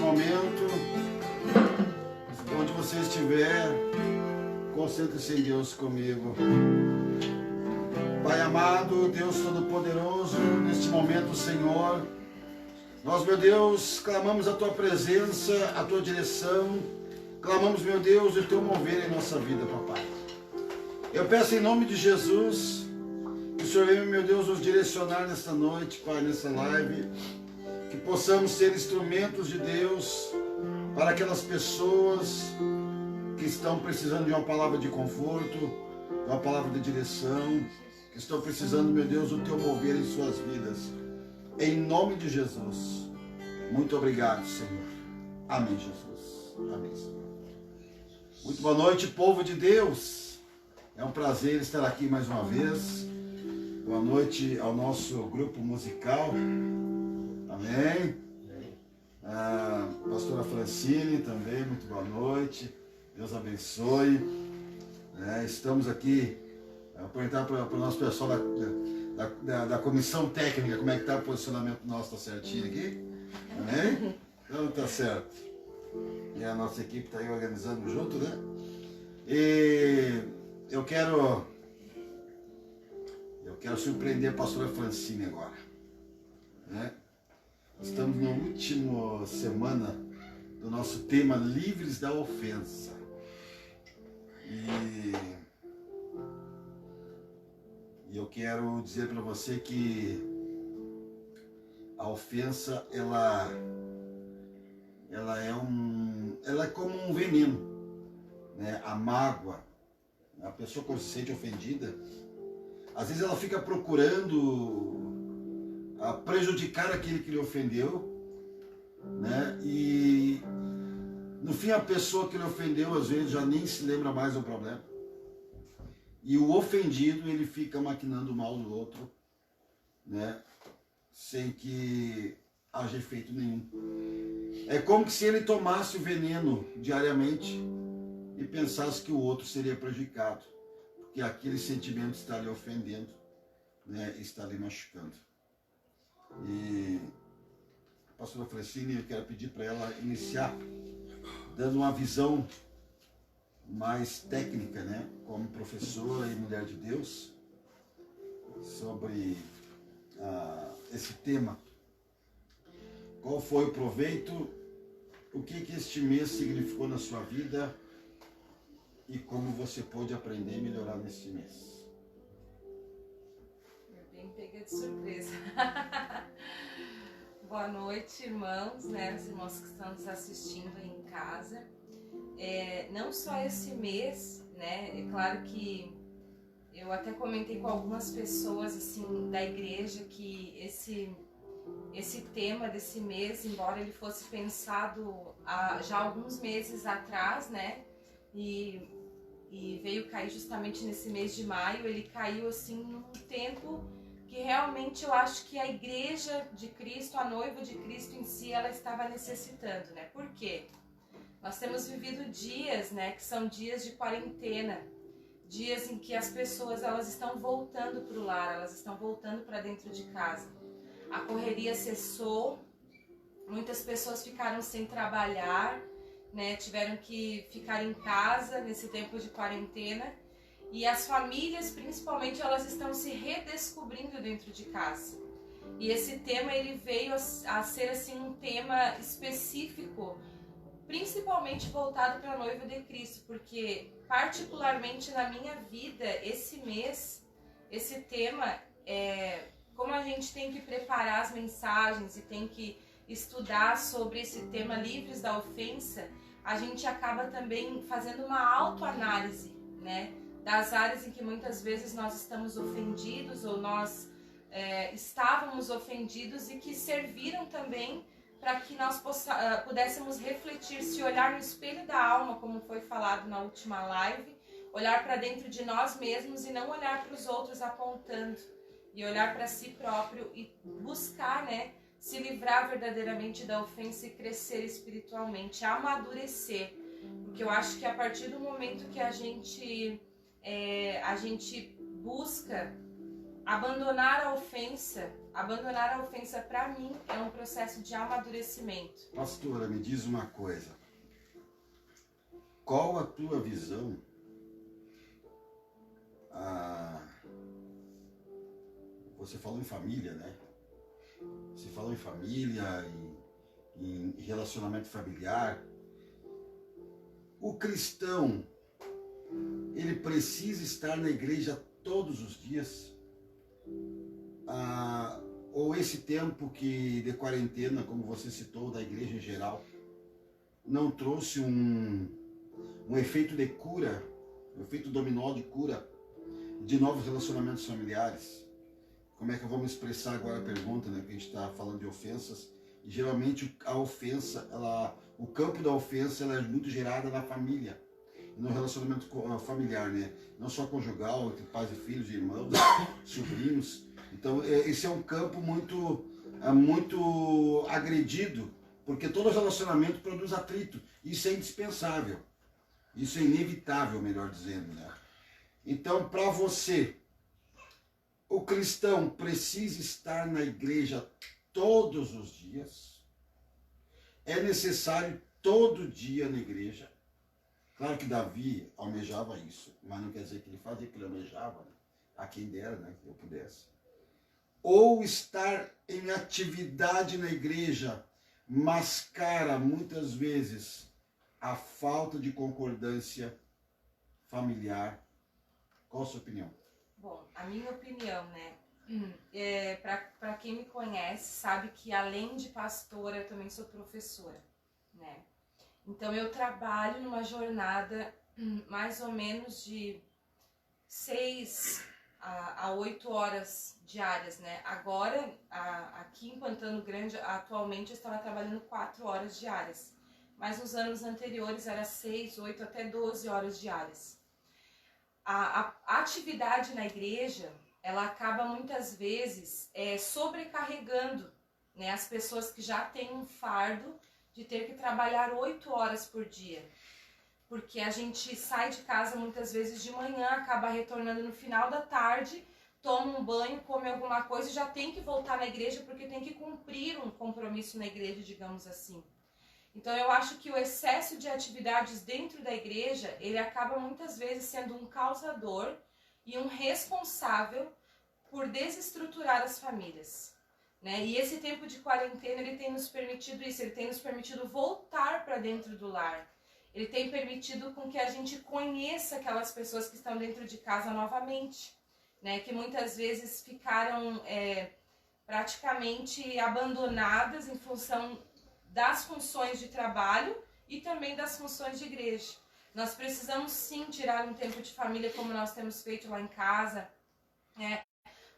momento, onde você estiver, concentre-se em Deus comigo. Pai amado, Deus Todo-Poderoso, neste momento, Senhor, nós, meu Deus, clamamos a Tua presença, a Tua direção, clamamos, meu Deus, o Teu mover em nossa vida, papai. Eu peço em nome de Jesus, que o Senhor venha, meu Deus, nos direcionar nesta noite, Pai, nessa live, que possamos ser instrumentos de Deus para aquelas pessoas que estão precisando de uma palavra de conforto, de uma palavra de direção, que estão precisando, meu Deus, do Teu mover em suas vidas. Em nome de Jesus. Muito obrigado, Senhor. Amém, Jesus. Amém, Senhor. Muito boa noite, povo de Deus. É um prazer estar aqui mais uma vez. Boa noite ao nosso grupo musical. Amém. A pastora Francine também, muito boa noite. Deus abençoe. Estamos aqui a perguntar para o nosso pessoal da comissão técnica como é que está o posicionamento nosso, está certinho aqui? Amém? Então tá certo. E a nossa equipe está aí organizando junto, né? E eu quero surpreender a pastora Francine agora, né? Estamos na última semana do nosso tema Livres da Ofensa. E eu quero dizer para você que a ofensa, ela é como um veneno, né? A mágoa, a pessoa quando se sente ofendida, às vezes ela fica procurando prejudicar aquele que lhe ofendeu, né? E no fim a pessoa que lhe ofendeu às vezes já nem se lembra mais do problema. E o ofendido, ele fica maquinando mal no outro, né? Sem que haja efeito nenhum. É como se ele tomasse o veneno diariamente e pensasse que o outro seria prejudicado, porque aquele sentimento está lhe ofendendo, né? Está lhe machucando. E a pastora Francine, eu quero pedir para ela iniciar dando uma visão mais técnica, né, como professora e mulher de Deus, sobre esse tema. Qual foi o proveito, o que este mês significou na sua vida e como você pode aprender e melhorar neste mês. Bem pega de surpresa. Boa noite, irmãos, né, os irmãos que estão nos assistindo aí em casa. Não só esse mês, né, é claro que eu até comentei com algumas pessoas assim da igreja que esse tema desse mês, embora ele fosse pensado já alguns meses atrás, né, e veio cair justamente nesse mês de maio, ele caiu assim num tempo que realmente eu acho que a igreja de Cristo, a noiva de Cristo em si, ela estava necessitando, né? Por quê? Nós temos vivido dias, né, que são dias de quarentena, dias em que as pessoas elas estão voltando para o lar, elas estão voltando para dentro de casa. A correria cessou, muitas pessoas ficaram sem trabalhar, né, tiveram que ficar em casa nesse tempo de quarentena. E as famílias, principalmente, elas estão se redescobrindo dentro de casa. E esse tema, ele veio a ser, assim, um tema específico, principalmente voltado para a noiva de Cristo, porque, particularmente na minha vida, esse mês, esse tema, como a gente tem que preparar as mensagens e tem que estudar sobre esse tema livres da ofensa, a gente acaba também fazendo uma autoanálise, né? Das áreas em que muitas vezes nós estamos ofendidos ou nós estávamos ofendidos e que serviram também para que nós pudéssemos refletir, se olhar no espelho da alma, como foi falado na última live, olhar para dentro de nós mesmos e não olhar para os outros apontando, e olhar para si próprio e buscar, né, se livrar verdadeiramente da ofensa e crescer espiritualmente, amadurecer, porque eu acho que a partir do momento que a gente busca abandonar a ofensa, abandonar a ofensa para mim é um processo de amadurecimento. Pastora, me diz uma coisa. Qual a tua visão? Você falou em família, né? Você falou em família, em relacionamento familiar. O cristão, ele precisa estar na igreja todos os dias? Ou esse tempo de quarentena, como você citou, da igreja em geral, não trouxe um efeito de cura, um efeito dominó de cura de novos relacionamentos familiares? Como é que eu vou me expressar agora a pergunta, né? Porque a gente está falando de ofensas, e geralmente a ofensa, o campo da ofensa, ela é muito gerada na família, no relacionamento familiar, né? Não só conjugal, entre pais e filhos, irmãos, sobrinhos. Então, esse é um campo muito agredido, porque todo relacionamento produz atrito. Isso é indispensável. Isso é inevitável, melhor dizendo, né? Então, para você, o cristão precisa estar na igreja todos os dias? É necessário todo dia na igreja? Claro que Davi almejava isso, mas não quer dizer que ele fazia que ele almejava, né? A quem dera, né, que eu pudesse. Ou estar em atividade na igreja mascara muitas vezes a falta de concordância familiar. Qual a sua opinião? Bom, a minha opinião, né? Para quem me conhece, sabe que além de pastora, eu também sou professora, né? Então eu trabalho numa jornada mais ou menos de 6 a 8 horas diárias, né? Agora, aqui em Pantano Grande, atualmente eu estava trabalhando 4 horas diárias. Mas nos anos anteriores era 6, 8 até 12 horas diárias. A atividade na igreja, ela acaba muitas vezes sobrecarregando, né, as pessoas que já têm um fardo de ter que trabalhar 8 horas por dia. Porque a gente sai de casa muitas vezes de manhã, acaba retornando no final da tarde, toma um banho, come alguma coisa e já tem que voltar na igreja porque tem que cumprir um compromisso na igreja, digamos assim. Então eu acho que o excesso de atividades dentro da igreja, ele acaba muitas vezes sendo um causador e um responsável por desestruturar as famílias, né? E esse tempo de quarentena, ele tem nos permitido isso, ele tem nos permitido voltar para dentro do lar. Ele tem permitido com que a gente conheça aquelas pessoas que estão dentro de casa novamente, né? Que muitas vezes ficaram praticamente abandonadas em função das funções de trabalho e também das funções de igreja. Nós precisamos sim tirar um tempo de família, como nós temos feito lá em casa,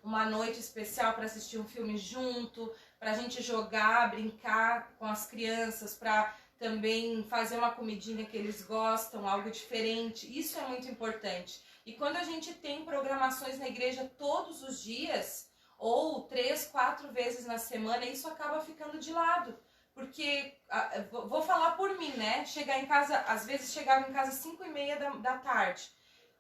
uma noite especial para assistir um filme junto, para a gente jogar, brincar com as crianças, para também fazer uma comidinha que eles gostam, algo diferente. Isso é muito importante. E quando a gente tem programações na igreja todos os dias, ou 3, 4 vezes na semana, isso acaba ficando de lado. Porque, vou falar por mim, né? Chegar em casa, às vezes chegava em casa 5:30 da tarde.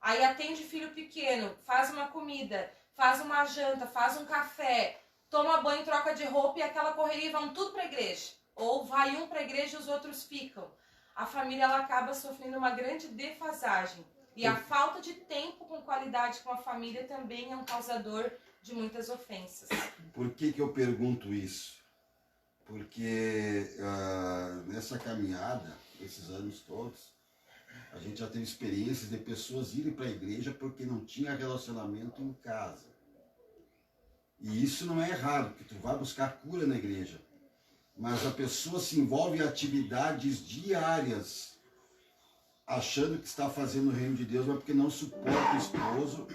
Aí atende filho pequeno, faz uma comida, faz uma janta, faz um café, toma banho, troca de roupa e aquela correria e vão tudo para a igreja. Ou vai um para a igreja e os outros ficam. A família, ela acaba sofrendo uma grande defasagem. E a falta de tempo com qualidade com a família também é um causador de muitas ofensas. Por que eu pergunto isso? Porque nessa caminhada, esses anos todos, a gente já teve experiências de pessoas irem para a igreja porque não tinha relacionamento em casa. E isso não é errado, porque tu vai buscar cura na igreja. Mas a pessoa se envolve em atividades diárias, achando que está fazendo o reino de Deus, mas porque não suporta o esposo,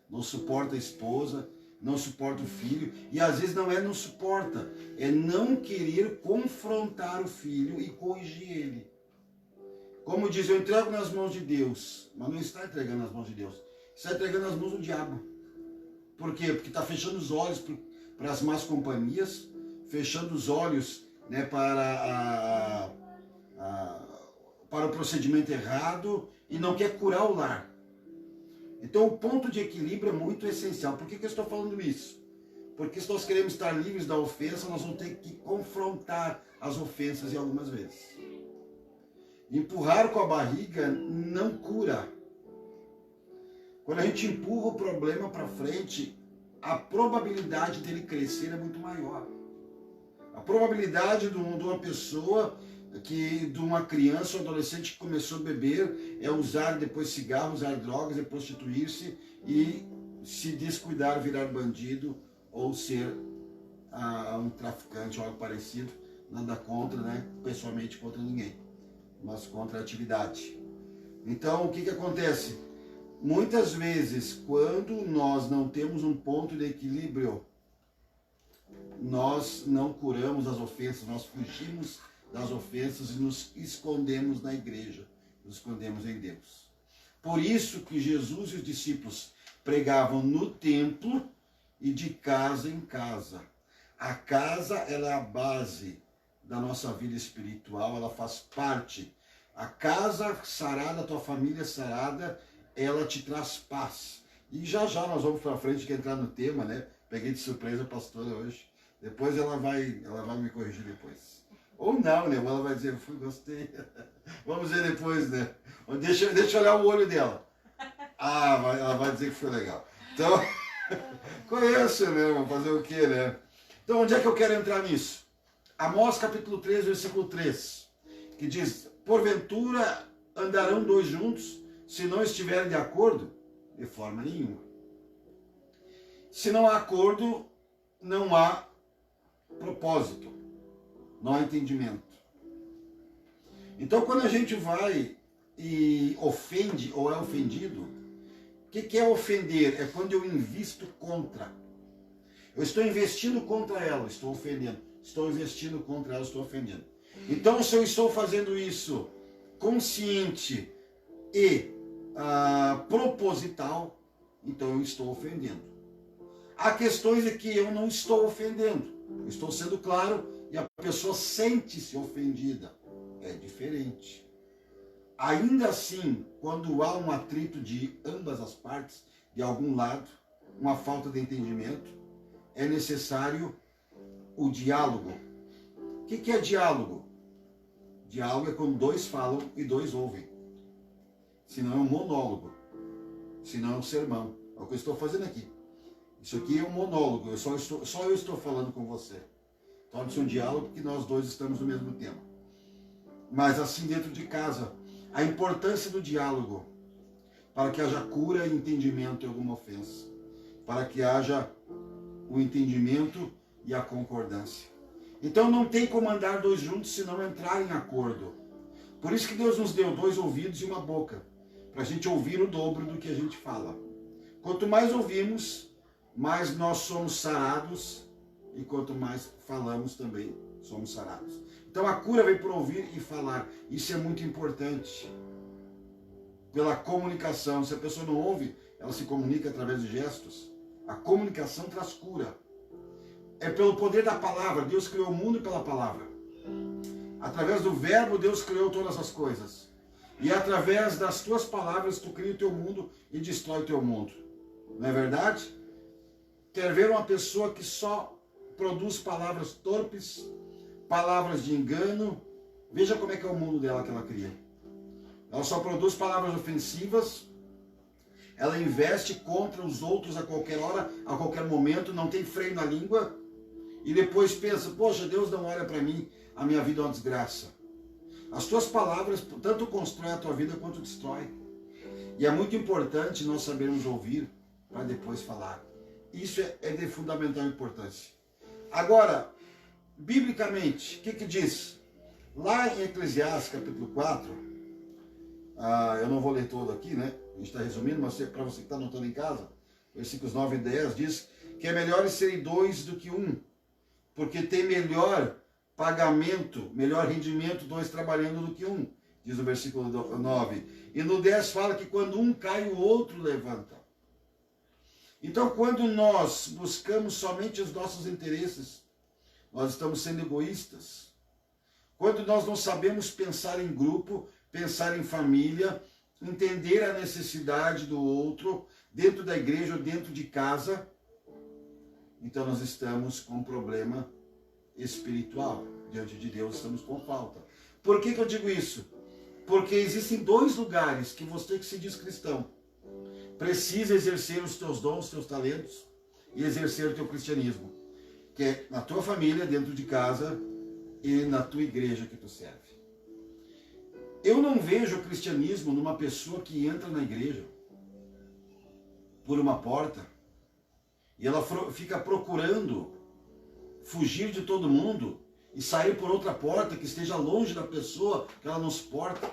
não suporta a esposa, não suporta o filho, e às vezes não suporta, é não querer confrontar o filho e corrigir ele. Como diz, eu entrego nas mãos de Deus, mas não está entregando nas mãos de Deus, está entregando nas mãos do diabo. Por quê? Porque está fechando os olhos para as más companhias, fechando os olhos, né, para o procedimento errado e não quer curar o lar. Então o ponto de equilíbrio é muito essencial. Por que eu estou falando isso? Porque se nós queremos estar livres da ofensa, nós vamos ter que confrontar as ofensas em algumas vezes. Empurrar com a barriga não cura. Quando a gente empurra o problema para frente, a probabilidade dele crescer é muito maior. A probabilidade de uma pessoa, de uma criança ou adolescente que começou a beber, é usar depois cigarro, usar drogas, é prostituir-se e se descuidar, virar bandido ou ser um traficante ou algo parecido. Nada contra, né? Pessoalmente contra ninguém, mas contra a atividade. Então, o que acontece? Muitas vezes, quando nós não temos um ponto de equilíbrio, nós não curamos as ofensas, nós fugimos das ofensas e nos escondemos na igreja, nos escondemos em Deus. Por isso que Jesus e os discípulos pregavam no templo e de casa em casa. A casa, ela é a base da nossa vida espiritual, ela faz parte. A casa sarada, a tua família sarada, ela te traz paz. E já nós vamos para frente, que entrar no tema, né? Peguei de surpresa a pastora hoje. Depois ela vai me corrigir depois. Ou não, né? Ela vai dizer, gostei. Vamos ver depois, né? Deixa eu olhar o olho dela. Ela vai dizer que foi legal. Então, conheço, né? Vamos fazer o quê, né? Então, onde é que eu quero entrar nisso? Amós capítulo 3, versículo 3, que diz, porventura andarão dois juntos, se não estiverem de acordo? De forma nenhuma. Se não há acordo, não há propósito, não há entendimento. Então, quando a gente vai e ofende ou é ofendido, o que é ofender? É quando eu invisto contra. Eu estou investindo contra ela, estou ofendendo. Estou investindo contra ela, estou ofendendo. Então, se eu estou fazendo isso consciente e proposital, então eu estou ofendendo. Há questões em que eu não estou ofendendo. Eu estou sendo claro e a pessoa sente-se ofendida. É diferente. Ainda assim, quando há um atrito de ambas as partes, de algum lado, uma falta de entendimento, é necessário o diálogo. O que é diálogo? Diálogo é quando dois falam e dois ouvem. Senão é um monólogo. Senão é um sermão. É o que eu estou fazendo aqui. Isso aqui é um monólogo. Só eu estou falando com você. Torna-se um diálogo porque nós dois estamos no mesmo tema. Mas assim dentro de casa, a importância do diálogo para que haja cura e entendimento em alguma ofensa. Para que haja o entendimento e a concordância. Então não tem como andar dois juntos se não entrar em acordo. Por isso que Deus nos deu dois ouvidos e uma boca, para a gente ouvir o dobro do que a gente fala. Quanto mais ouvimos, mais nós somos sarados, e quanto mais falamos também somos sarados. Então a cura vem por ouvir e falar. Isso é muito importante. Pela comunicação. Se a pessoa não ouve, ela se comunica através de gestos. A comunicação traz cura. É pelo poder da palavra. Deus criou o mundo pela palavra. Através do verbo, Deus criou todas as coisas. E através das tuas palavras, tu cria o teu mundo e destrói o teu mundo. Não é verdade? Quer ver uma pessoa que só produz palavras torpes, palavras de engano? Veja como é que é o mundo dela que ela cria. Ela só produz palavras ofensivas. Ela investe contra os outros a qualquer hora, a qualquer momento, não tem freio na língua. E depois pensa, poxa, Deus não olha para mim, a minha vida é uma desgraça. As tuas palavras tanto constroem a tua vida quanto destrói. E é muito importante nós sabermos ouvir para depois falar. Isso é de fundamental importância. Agora, biblicamente, o que diz? Lá em Eclesiastes capítulo 4, eu não vou ler todo aqui, né? A gente está resumindo, mas para você que está anotando em casa, versículos 9 e 10 diz que é melhor serem dois do que um, porque tem melhor pagamento, melhor rendimento dois trabalhando do que um, diz o versículo 9. E no 10 fala que quando um cai, o outro levanta. Então, quando nós buscamos somente os nossos interesses, nós estamos sendo egoístas. Quando nós não sabemos pensar em grupo, pensar em família, entender a necessidade do outro, dentro da igreja ou dentro de casa, então nós estamos com um problema espiritual. Diante de Deus estamos com falta. Por que eu digo isso? Porque existem dois lugares que você que se diz cristão precisa exercer os teus dons, os teus talentos e exercer o teu cristianismo. Que é na tua família, dentro de casa e na tua igreja que tu serve. Eu não vejo o cristianismo numa pessoa que entra na igreja por uma porta e ela fica procurando fugir de todo mundo e sair por outra porta que esteja longe da pessoa que ela não suporta.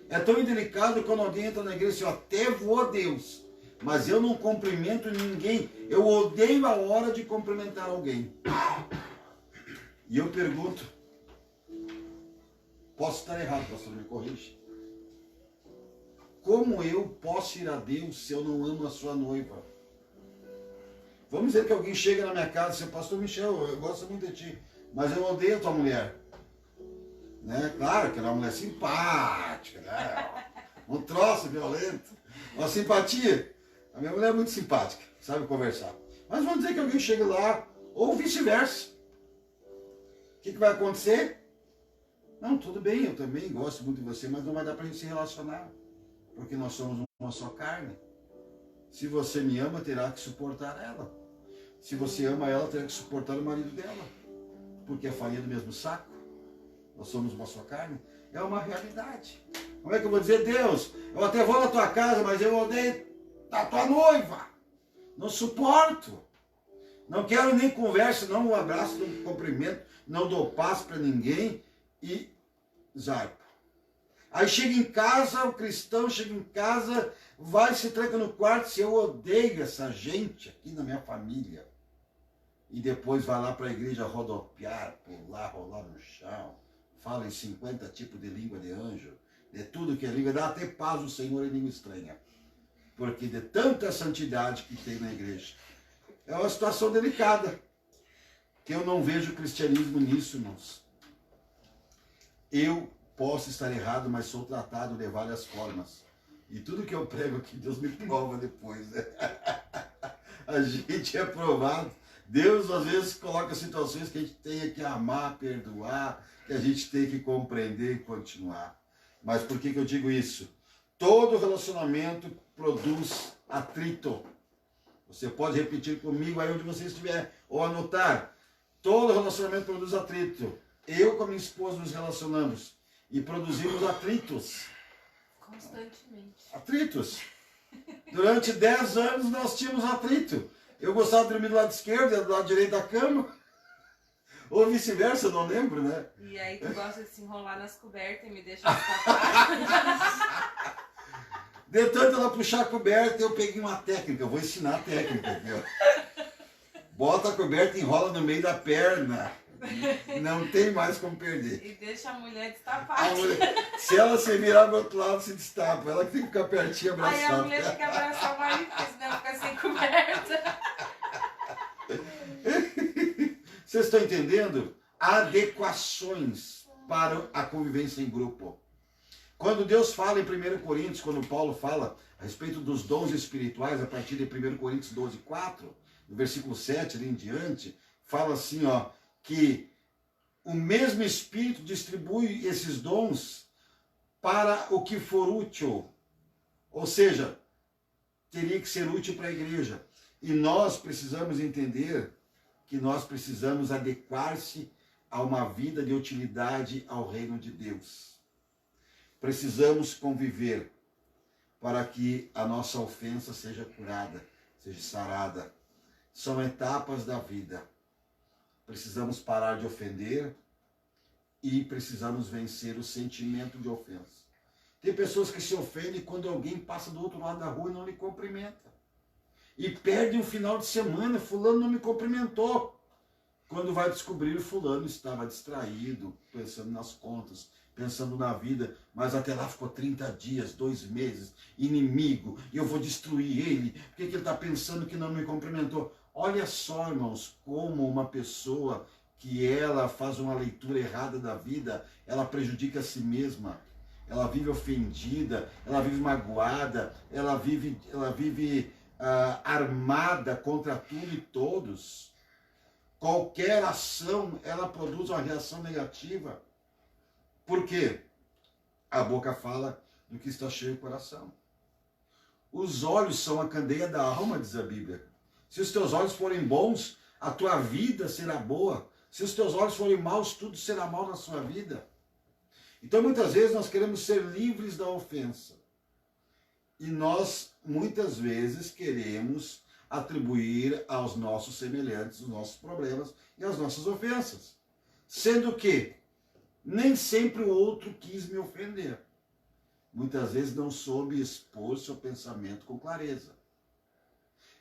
É tão indelicado quando alguém entra na igreja e eu até vou a Deus, mas eu não cumprimento ninguém. Eu odeio a hora de cumprimentar alguém. E eu pergunto, posso estar errado, pastor, me corrija. Como eu posso ir a Deus se eu não amo a sua noiva? Vamos dizer que alguém chega na minha casa e diz, pastor Michel, eu gosto muito de ti, mas eu odeio a tua mulher. Né? Claro que ela é uma mulher simpática, né? Um troço violento, uma simpatia. A minha mulher é muito simpática, sabe conversar. Mas vamos dizer que alguém chega lá, ou vice-versa. O que vai acontecer? Não, tudo bem, eu também gosto muito de você, mas não vai dar para a gente se relacionar, porque nós somos uma só carne. Se você me ama, terá que suportar ela. Se você ama ela, terá que suportar o marido dela, porque é farinha do mesmo saco. Nós somos uma só carne. É uma realidade. Como é que eu vou dizer, Deus, eu até vou na tua casa, mas eu odeio a tua noiva. Não suporto. Não quero nem conversa, não um abraço, não um cumprimento, não dou paz para ninguém e zarpa. Aí chega em casa, o cristão chega em casa, vai se tranca no quarto, se eu odeio essa gente aqui na minha família. E depois vai lá para a igreja rodopiar, pular, rolar no chão, fala em 50 tipos de língua de anjo, de tudo que é língua, dá até paz o Senhor em língua estranha. Porque de tanta santidade que tem na igreja. É uma situação delicada, que eu não vejo cristianismo nisso, irmãos. Eu posso estar errado, mas sou tratado de várias formas. E tudo que eu prego aqui, Deus me prova depois. Né? A gente é provado. Deus, às vezes, coloca situações que a gente tem que amar, perdoar, que a gente tem que compreender e continuar. Mas por que eu digo isso? Todo relacionamento produz atrito. Você pode repetir comigo aí onde você estiver, ou anotar. Todo relacionamento produz atrito. Eu com a minha esposa nos relacionamos e produzimos atritos. Constantemente. Atritos. Durante 10 anos nós tínhamos atrito. Eu gostava de dormir do lado esquerdo e do lado direito da cama. Ou vice-versa, eu não lembro, né? E aí tu gosta de se enrolar nas cobertas e me deixa escapar. De tanto ela puxar a coberta, eu peguei uma técnica. Eu vou ensinar a técnica. Viu? Bota a coberta e enrola no meio da perna. Não tem mais como perder. E deixa a mulher destapada. Se ela se virar pro outro lado, se destapa. Ela que tem que ficar pertinho, abraçada. Aí a mulher tem que abraçar o marido, porque senão fica sem coberta. Vocês estão entendendo? Adequações para a convivência em grupo. Quando Deus fala em 1 Coríntios, quando Paulo fala a respeito dos dons espirituais, a partir de 1 Coríntios 12:4, no versículo 7 ali em diante, fala assim, ó, que o mesmo Espírito distribui esses dons para o que for útil. Ou seja, teria que ser útil para a igreja. E nós precisamos entender que nós precisamos adequar-se a uma vida de utilidade ao reino de Deus. Precisamos conviver para que a nossa ofensa seja curada, seja sarada. São etapas da vida. Precisamos parar de ofender e precisamos vencer o sentimento de ofensa. Tem pessoas que se ofendem quando alguém passa do outro lado da rua e não lhe cumprimenta. E perde um final de semana, fulano não me cumprimentou. Quando vai descobrir, o fulano estava distraído, pensando nas contas, pensando na vida, mas até lá ficou 30 dias, 2 meses, inimigo, e eu vou destruir ele, porque ele está pensando que não me cumprimentou. Olha só, irmãos, como uma pessoa que ela faz uma leitura errada da vida, ela prejudica a si mesma, ela vive ofendida, ela vive magoada, ela vive armada contra tudo e todos, qualquer ação, ela produz uma reação negativa. Por quê? A boca fala do que está cheio o coração. Os olhos são a candeia da alma, diz a Bíblia. Se os teus olhos forem bons, a tua vida será boa. Se os teus olhos forem maus, tudo será mal na sua vida. Então, muitas vezes, nós queremos ser livres da ofensa. E nós, muitas vezes, queremos atribuir aos nossos semelhantes os nossos problemas e as nossas ofensas. Sendo que nem sempre o outro quis me ofender. Muitas vezes não soube expor seu pensamento com clareza.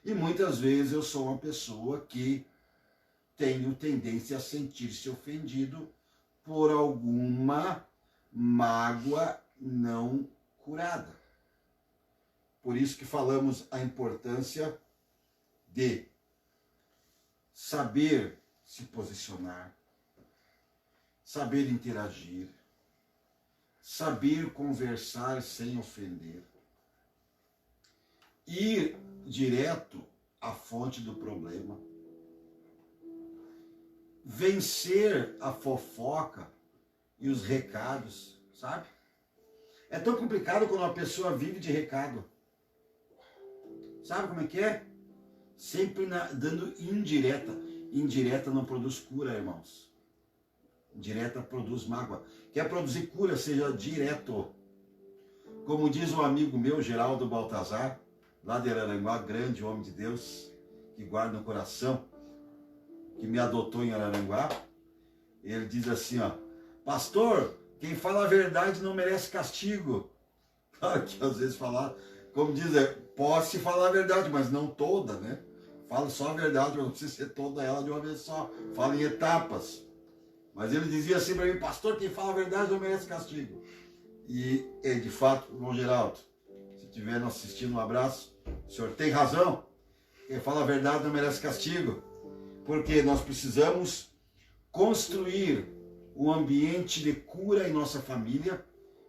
E muitas vezes eu sou uma pessoa que tenho tendência a sentir-se ofendido por alguma mágoa não curada. Por isso que falamos a importância de saber se posicionar, saber interagir, saber conversar sem ofender, ir direto à fonte do problema, vencer a fofoca e os recados, sabe? É tão complicado quando uma pessoa vive de recado. Sabe como é que é? Sempre dando indireta. Indireta não produz cura, irmãos. Direta produz mágoa. Quer produzir cura, seja direto. Como diz um amigo meu, Geraldo Baltazar, lá de Araranguá, grande homem de Deus, que guarda no coração, que me adotou em Araranguá, ele diz assim, ó, pastor, quem fala a verdade não merece castigo. Claro que às vezes falar, como diz, pode-se falar a verdade, mas não toda, né? Fala só a verdade, mas não precisa ser toda ela de uma vez só. Fala em etapas. Mas ele dizia assim para mim, pastor, quem fala a verdade não merece castigo. E de fato, irmão Geraldo, se estiver nos assistindo, um abraço. O senhor tem razão. Quem fala a verdade não merece castigo. Porque nós precisamos construir um ambiente de cura em nossa família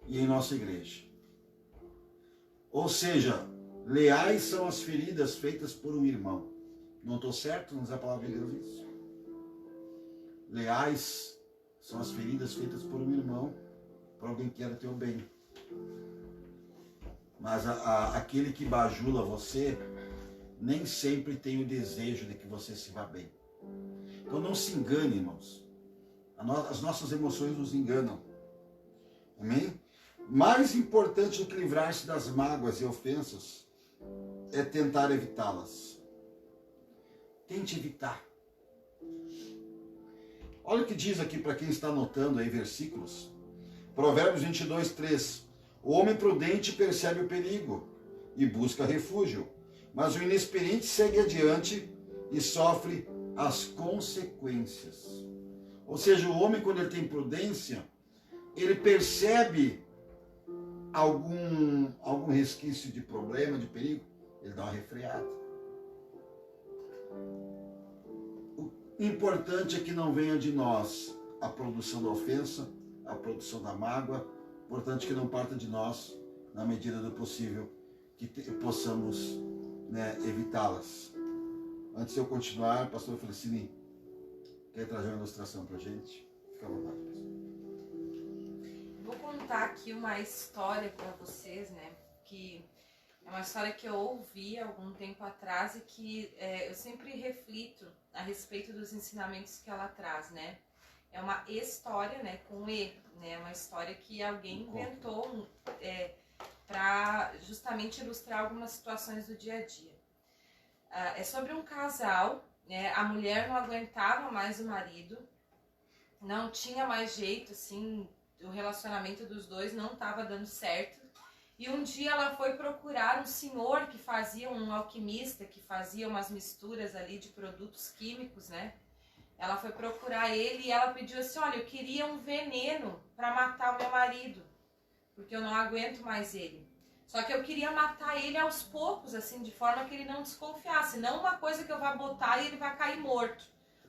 e em nossa igreja. Ou seja, leais são as feridas feitas por um irmão. Não estou certo? Não diz a palavra de Deus isso? Leais são as feridas feitas por um irmão, para alguém que quer o teu bem. Mas aquele que bajula você, nem sempre tem o desejo de que você se vá bem. Então não se engane, irmãos. As nossas emoções nos enganam. Amém? Mais importante do que livrar-se das mágoas e ofensas é tentar evitá-las. Tente evitar. Olha o que diz aqui para quem está anotando aí versículos. Provérbios 22, 3. O homem prudente percebe o perigo e busca refúgio, mas o inexperiente segue adiante e sofre as consequências. Ou seja, o homem, quando ele tem prudência, ele percebe algum resquício de problema, de perigo, ele dá uma refreada. O importante é que não venha de nós a produção da ofensa, a produção da mágoa. Importante que não parta de nós, na medida do possível, que possamos, né, evitá-las. Antes de eu continuar, pastor Felicini, quer trazer uma ilustração para a gente? Fica à vontade, pastor. Vou contar aqui uma história para vocês, né? Que é uma história que eu ouvi há algum tempo atrás e que eu sempre reflito a respeito dos ensinamentos que ela traz, né? É uma história, né? Com E, né? Uma história que alguém inventou para justamente ilustrar algumas situações do dia a dia. É sobre um casal, né? A mulher não aguentava mais o marido, não tinha mais jeito, assim, o relacionamento dos dois não estava dando certo. E um dia ela foi procurar um senhor que fazia, um alquimista, que fazia umas misturas ali de produtos químicos, né? Ela foi procurar ele e ela pediu assim, olha, eu queria um veneno para matar o meu marido, porque eu não aguento mais ele. Só que eu queria matar ele aos poucos, assim, de forma que ele não desconfiasse. Não uma coisa que eu vá botar e ele vai cair morto.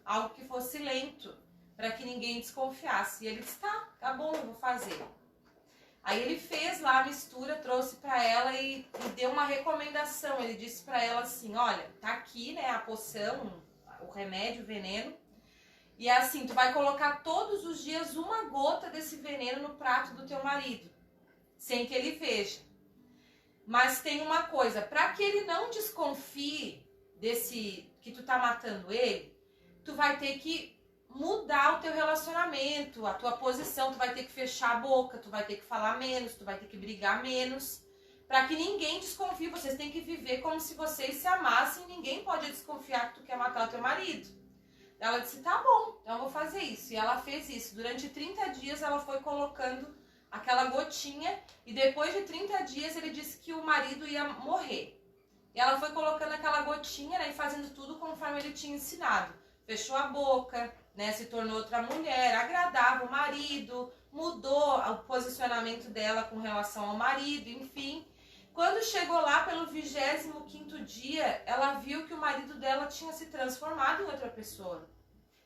Algo que fosse lento, para que ninguém desconfiasse. E ele disse, tá bom, eu vou fazer. Aí ele fez lá a mistura, trouxe para ela e deu uma recomendação. Ele disse para ela assim, olha, tá aqui, né, a poção, o remédio, o veneno. E é assim, tu vai colocar todos os dias uma gota desse veneno no prato do teu marido, sem que ele veja. Mas tem uma coisa, para que ele não desconfie desse que tu tá matando ele, tu vai ter que mudar o teu relacionamento, a tua posição, tu vai ter que fechar a boca, tu vai ter que falar menos, tu vai ter que brigar menos, para que ninguém desconfie. Vocês têm que viver como se vocês se amassem, ninguém pode desconfiar que tu quer matar o teu marido. Ela disse, tá bom, então eu vou fazer isso. E ela fez isso. Durante 30 dias ela foi colocando aquela gotinha e depois de 30 dias ele disse que o marido ia morrer. E ela foi colocando aquela gotinha, né, e fazendo tudo conforme ele tinha ensinado. Fechou a boca, né, se tornou outra mulher, agradava o marido, mudou o posicionamento dela com relação ao marido, enfim. Quando chegou lá pelo 25º dia, ela viu que o marido dela tinha se transformado em outra pessoa.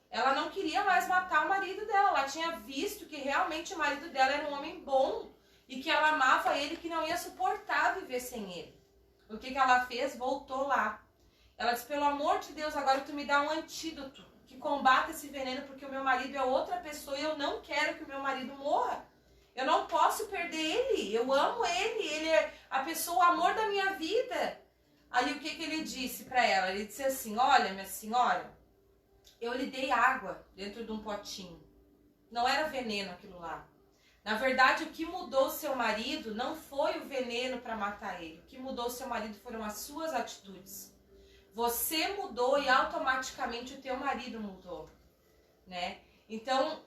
Ela não queria mais matar o marido dela, ela tinha visto que realmente o marido dela era um homem bom e que ela amava ele, que não ia suportar viver sem ele. O que ela fez? Voltou lá. Ela disse, pelo amor de Deus, agora tu me dá um antídoto que combata esse veneno, porque o meu marido é outra pessoa e eu não quero que o meu marido morra. Eu não posso perder ele, eu amo ele, ele é a pessoa, o amor da minha vida. Aí o que ele disse para ela? Ele disse assim, olha, minha senhora, eu lhe dei água dentro de um potinho. Não era veneno aquilo lá. Na verdade, o que mudou seu marido não foi o veneno para matar ele. O que mudou seu marido foram as suas atitudes. Você mudou e automaticamente o teu marido mudou, né? Então,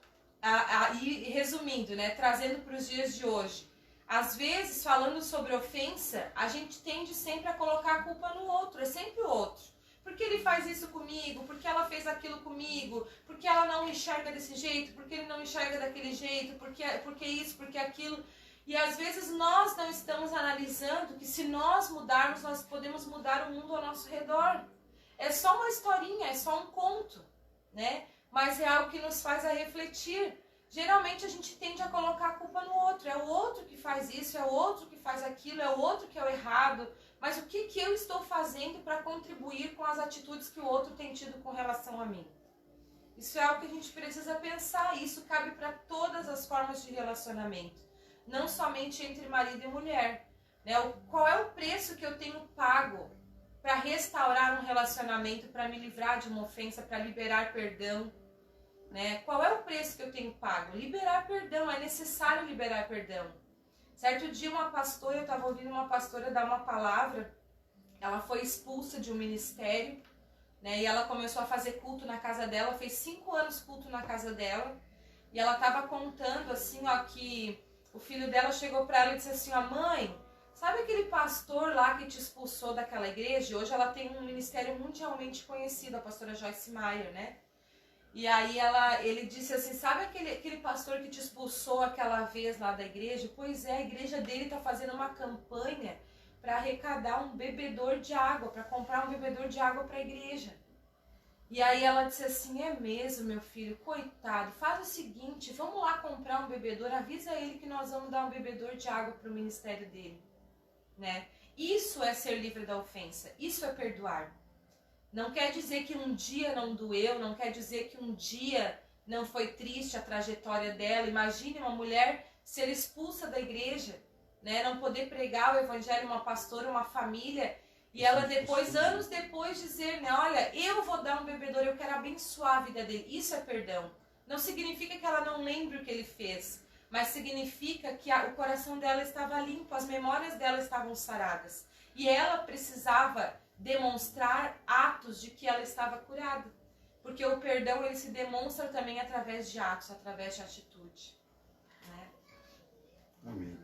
e resumindo, né, trazendo para os dias de hoje, às vezes, falando sobre ofensa, a gente tende sempre a colocar a culpa no outro, é sempre o outro. Porque ele faz isso comigo, porque ela fez aquilo comigo, porque ela não enxerga desse jeito, porque ele não enxerga daquele jeito, porque isso, porque aquilo. E às vezes nós não estamos analisando que se nós mudarmos, nós podemos mudar o mundo ao nosso redor. É só uma historinha, é só um conto, né? Mas é algo que nos faz a refletir. Geralmente a gente tende a colocar a culpa no outro. É o outro que faz isso, é o outro que faz aquilo, é o outro que é o errado. Mas o que eu estou fazendo para contribuir com as atitudes que o outro tem tido com relação a mim? Isso é algo que a gente precisa pensar. Isso cabe para todas as formas de relacionamento. Não somente entre marido e mulher, né? Qual é o preço que eu tenho pago para restaurar um relacionamento, para me livrar de uma ofensa, para liberar perdão, né? Qual é o preço que eu tenho pago? Liberar perdão, é necessário liberar perdão. Certo dia uma pastora, eu estava ouvindo uma pastora dar uma palavra, ela foi expulsa de um ministério, né? E ela começou a fazer culto na casa dela, fez 5 anos culto na casa dela, e ela estava contando assim, ó, que o filho dela chegou para ela e disse assim, ó, mãe, sabe aquele pastor lá que te expulsou daquela igreja? Hoje ela tem um ministério mundialmente conhecido, a pastora Joyce Meyer, né? E aí ele disse assim, sabe aquele pastor que te expulsou aquela vez lá da igreja? Pois é, a igreja dele está fazendo uma campanha para arrecadar um bebedor de água, para comprar um bebedor de água para a igreja. E aí ela disse assim, é mesmo, meu filho, coitado, faz o seguinte, vamos lá comprar um bebedor, avisa ele que nós vamos dar um bebedor de água para o ministério dele, né? Isso é ser livre da ofensa, isso é perdoar. Não quer dizer que um dia não doeu, não quer dizer que um dia não foi triste a trajetória dela. Imagine uma mulher ser expulsa da igreja, né? Não poder pregar o evangelho, uma pastora, uma família, e ela depois, anos depois, dizer, né, olha, eu vou dar um bebedor, eu quero abençoar a vida dele. Isso é perdão. Não significa que ela não lembre o que ele fez, mas significa que o coração dela estava limpo, as memórias dela estavam saradas. E ela precisava demonstrar atos de que ela estava curada. Porque o perdão, ele se demonstra também através de atos, através de atitude. Né? Amém.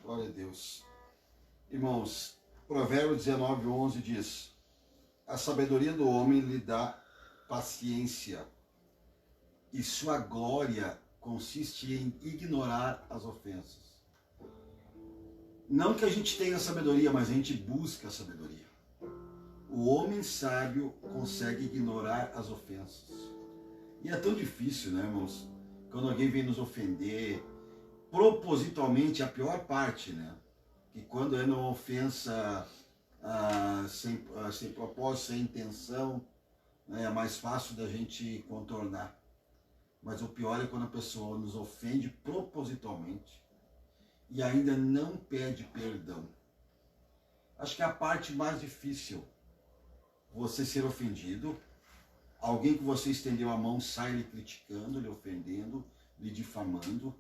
Glória a Deus. Irmãos, Provérbios 19:11 diz, a sabedoria do homem lhe dá paciência, e sua glória consiste em ignorar as ofensas. Não que a gente tenha sabedoria, mas a gente busca a sabedoria. O homem sábio consegue ignorar as ofensas. E é tão difícil, né, irmãos? Quando alguém vem nos ofender, propositalmente, a pior parte, né? Que quando é uma ofensa sem propósito, sem intenção, né, é mais fácil da gente contornar. Mas o pior é quando a pessoa nos ofende propositalmente e ainda não pede perdão. Acho que é a parte mais difícil. Você ser ofendido, alguém que você estendeu a mão sai lhe criticando, lhe ofendendo, lhe difamando,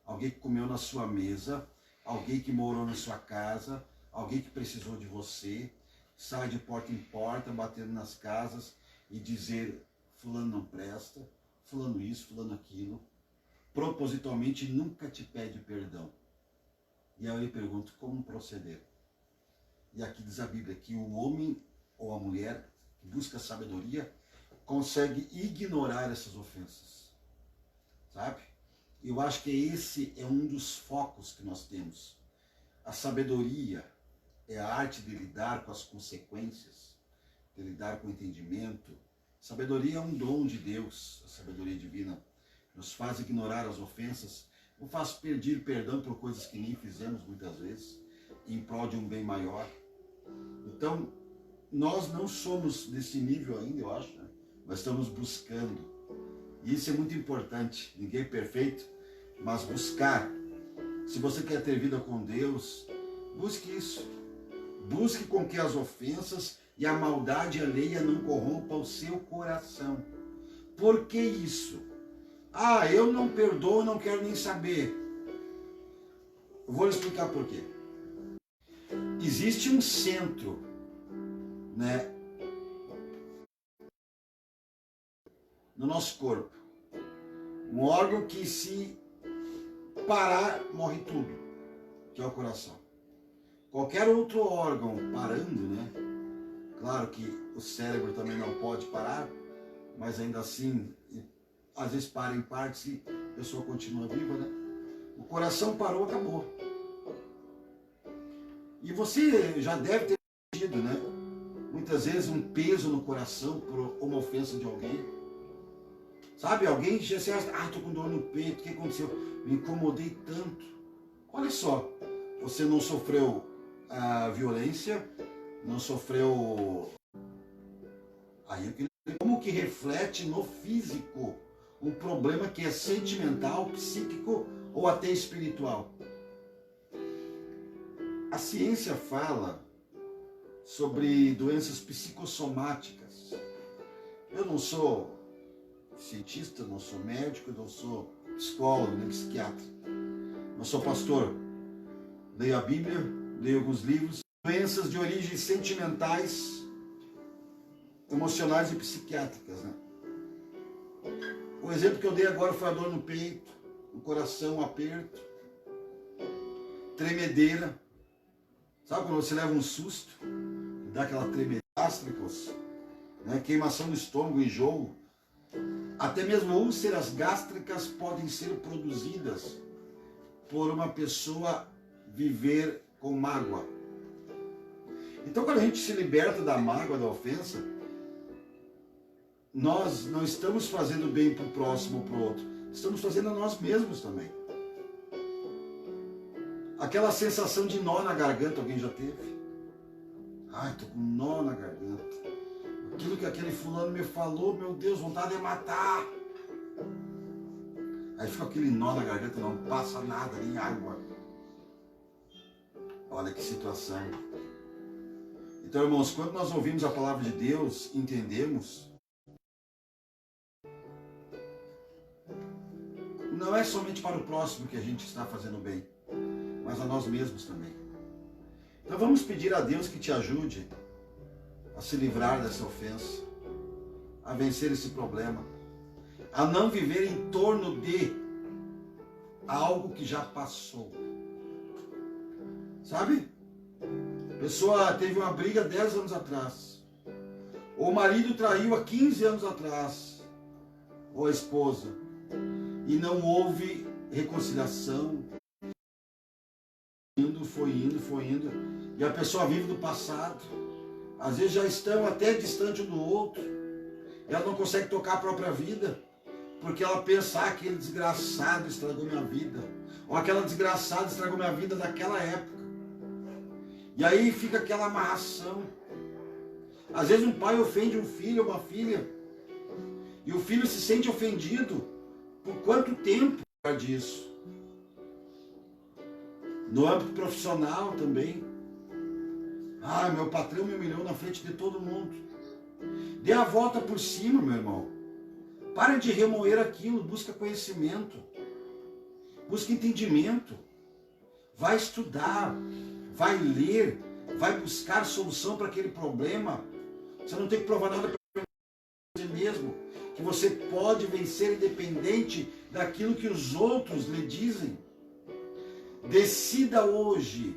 alguém que comeu na sua mesa, alguém que morou na sua casa, alguém que precisou de você, sai de porta em porta, batendo nas casas e dizer: fulano não presta, fulano isso, fulano aquilo, propositalmente nunca te pede perdão. E aí eu lhe pergunto, como proceder? E aqui diz a Bíblia que o homem ou a mulher que busca sabedoria consegue ignorar essas ofensas, sabe? Eu acho que esse é um dos focos que nós temos. A sabedoria é a arte de lidar com as consequências, de lidar com o entendimento. Sabedoria é um dom de Deus, a sabedoria divina nos faz ignorar as ofensas, nos faz pedir perdão por coisas que nem fizemos muitas vezes, em prol de um bem maior. Então, nós não somos nesse nível ainda, eu acho, né? Mas estamos buscando. E isso é muito importante. Ninguém é perfeito, mas buscar. Se você quer ter vida com Deus, busque isso. Busque com que as ofensas e a maldade alheia não corrompa o seu coração. Por que isso? Eu não perdoo, não quero nem saber. Eu vou lhe explicar por quê. Existe um centro, né, no nosso corpo. Um órgão que, se parar, morre tudo, que é o coração. Qualquer outro órgão parando, né? Claro que o cérebro também não pode parar, mas ainda assim, às vezes para em partes e a pessoa continua viva, né? O coração parou, acabou. E você já deve ter sentido, né? Muitas vezes um peso no coração por uma ofensa de alguém. Sabe, alguém que já estou com dor no peito, o que aconteceu? Me incomodei tanto. Olha só, você não sofreu violência, não sofreu... Como que reflete no físico um problema que é sentimental, psíquico ou até espiritual? A ciência fala sobre doenças psicossomáticas. Eu não sou cientista, não sou médico, não sou psicólogo, nem psiquiatra. Não sou pastor. Leio a Bíblia, leio alguns livros. Doenças de origem sentimentais, emocionais e psiquiátricas, né? O exemplo que eu dei agora foi a dor no peito, no coração, um aperto, tremedeira. Sabe quando você leva um susto, dá aquela tremedeira, gástricos, né? Queimação no estômago, enjoo. Até mesmo úlceras gástricas podem ser produzidas por uma pessoa viver com mágoa. Então, quando a gente se liberta da mágoa, da ofensa, nós não estamos fazendo bem para o próximo ou para o outro, estamos fazendo a nós mesmos também. Aquela sensação de nó na garganta, alguém já teve? Estou com nó na garganta. Aquilo que aquele fulano me falou, meu Deus, vontade de matar. Aí fica aquele nó na garganta, não passa nada, nem água. Olha que situação. Então, irmãos, quando nós ouvimos a palavra de Deus, entendemos, não é somente para o próximo que a gente está fazendo bem, mas a nós mesmos também. Então vamos pedir a Deus que te ajude a se livrar dessa ofensa, a vencer esse problema, a não viver em torno de algo que já passou. Sabe? A pessoa teve uma briga 10 anos atrás, ou o marido traiu há 15 anos atrás, ou a esposa, e não houve reconciliação. Foi indo, e a pessoa vive do passado. Às vezes já estão até distante um do outro, ela não consegue tocar a própria vida, porque ela pensa, ah, aquele desgraçado estragou minha vida, ou aquela desgraçada estragou minha vida daquela época. E aí fica aquela amarração. Às vezes um pai ofende um filho ou uma filha, e o filho se sente ofendido. Por quanto tempo disso? No âmbito profissional também. Ah, meu patrão me humilhou na frente de todo mundo. Dê a volta por cima, meu irmão. Para de remoer aquilo, busca conhecimento. Busca entendimento. Vai estudar, vai ler, vai buscar solução para aquele problema. Você não tem que provar nada para você mesmo. Que você pode vencer independente daquilo que os outros lhe dizem. Decida hoje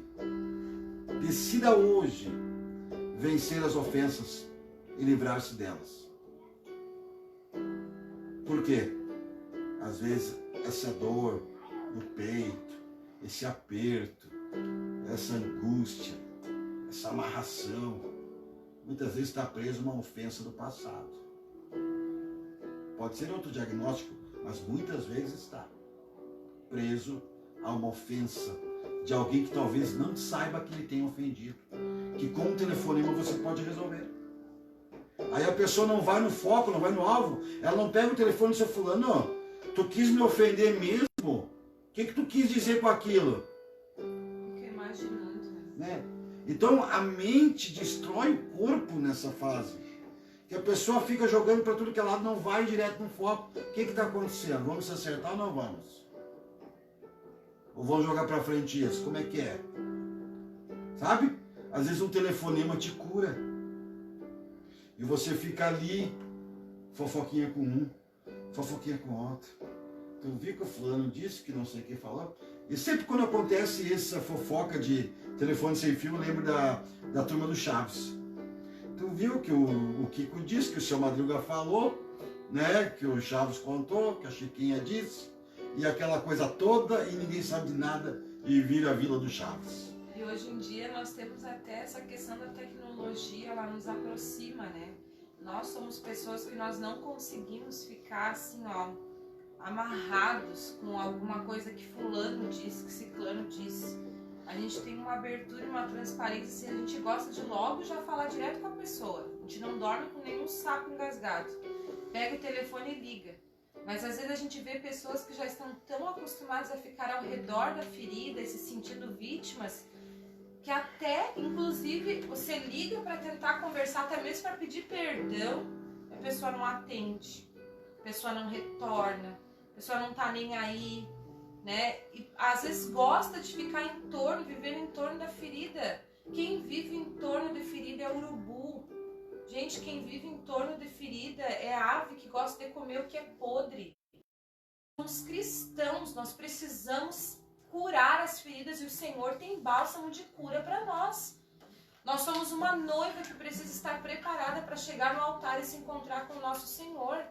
vencer as ofensas e livrar-se delas. Por quê? Às vezes essa dor no peito, esse aperto, essa angústia, essa amarração, muitas vezes está preso a uma ofensa do passado. Pode ser outro diagnóstico, mas muitas vezes está preso a uma ofensa de alguém que talvez não saiba que ele tem ofendido, que com um telefonema você pode resolver. Aí a pessoa não vai no foco, não vai no alvo, ela não pega o telefone do seu fulano, ó, tu quis me ofender mesmo? O que tu quis dizer com aquilo? Fica imaginando, né? Então a mente destrói o corpo nessa fase. Que a pessoa fica jogando para tudo que é lado, não vai direto no foco. O que está acontecendo? Vamos se acertar ou não vamos? Ou vamos jogar para frente isso? Como é que é? Sabe? Às vezes um telefonema te cura. E você fica ali, fofoquinha com um, fofoquinha com outro. Tu viu que o fulano disse que não sei o que falou? E sempre quando acontece essa fofoca de telefone sem fio, eu lembro da turma do Chaves. Tu viu que o Kiko disse, que o seu Madruga falou, né? Que o Chaves contou, que a Chiquinha disse, e aquela coisa toda, e ninguém sabe de nada, e vira a Vila do Chaves. E hoje em dia nós temos até essa questão da tecnologia, ela nos aproxima, né? Nós somos pessoas que nós não conseguimos ficar assim, ó, amarrados com alguma coisa que fulano disse, que ciclano disse. A gente tem uma abertura e uma transparência, assim, a gente gosta de logo já falar direto com a pessoa. A gente não dorme com nenhum sapo engasgado. Pega o telefone e liga. Mas às vezes a gente vê pessoas que já estão tão acostumadas a ficar ao redor da ferida e se sentindo vítimas, que até, inclusive, você liga para tentar conversar, até mesmo para pedir perdão, a pessoa não atende, a pessoa não retorna, a pessoa não tá nem aí, né? E às vezes gosta de ficar em torno, vivendo em torno da ferida. Quem vive em torno de ferida é urubu. Gente, quem vive em torno de ferida é ave que gosta de comer o que é podre. Somos cristãos, nós precisamos curar as feridas e o Senhor tem bálsamo de cura para nós. Nós somos uma noiva que precisa estar preparada para chegar no altar e se encontrar com o nosso Senhor.